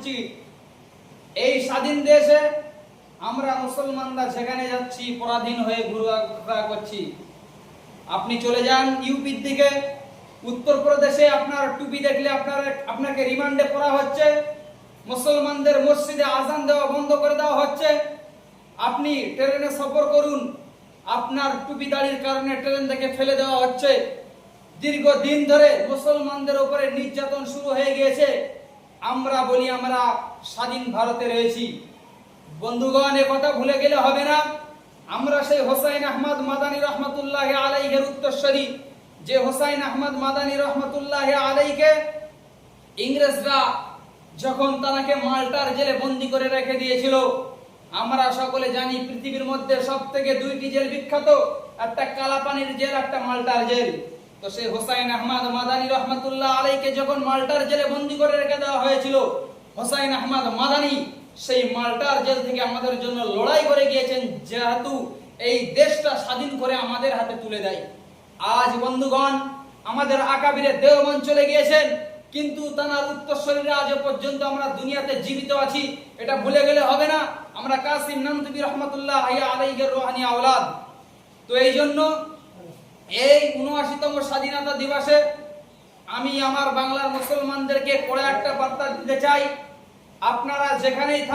বলছি, এই স্বাধীন দেশে আমরা মুসলমানরা যেখানে যাচ্ছি পরাধীন হয়ে ঘোরাফেরা করছি। আপনি চলে যান ইউপির দিকে, উত্তরপ্রদেশে আপনার টুপি দেখলে আপনাকে রিমান্ডে করা হচ্ছে, মুসলমানদের মসজিদে আজান দেওয়া বন্ধ করে দেওয়া হচ্ছে। আপনি ট্রেনে সফর করুন, আপনার টুপি দাড়ির কারণে ট্রেন থেকে ফেলে দেওয়া হচ্ছে। দীর্ঘদিন ধরে মুসলমানদের উপরে নির্যাতন শুরু হয়ে গিয়েছে। আমরা বলি আমরা স্বাধীন ভারতে রয়েছি। বন্ধুগণ, এ কথা ভুলে গেলে হবে না, আমরা সেই হোসাইন আহমদ মাদানী রহমতুল্লাহ আলাইহির উত্তরসূরি, যে হোসাইন আহমদ মাদানী রহমতুল্লাহ আলাইহিকে ইংরেজরা যখন তাকে মাল্টার জেলে বন্দী করে রেখে দিয়েছিল। আমরা সকলে জানি পৃথিবীর মধ্যে সবথেকে দুইটি জেল বিখ্যাত, একটা কালাপানির জেল, একটা মাল্টার জেল। তো সেই হোসাইন আহমদ মাদানী রহমতুল্লাহ আলাইহিকে যখন মাল্টার জেলে বন্দী করে রেখে দেওয়া হয়েছিল, হোসাইন আহমদ মাদানী সেই মাল্টার জেল থেকে আমাদের জন্য লড়াই করে গিয়েছেন, যেহেতু এই দেশটা স্বাধীন করে আমাদের হাতে তুলে দেয়। আজ বন্ধুগণ, আমাদের আকাবিরে দেওবন্দ চলে গিয়েছেন, কিন্তু তার উত্তরসূরিরা আজ পর্যন্ত আমরা দুনিয়াতে জীবিত আছি, এটা ভুলে গেলে হবে না। আমরা কাসিম নানতুবি রহমতুল্লাহ আলাইহির রুহানি আওলাদ। তো এই জন্য এই ৭৯তম স্বাধীনতা দিবসে আমি আমার বাংলার মুসলমানদেরকে কড়া একটা বার্তা দিতে চাই, আপনারা যেখানেই থাকুন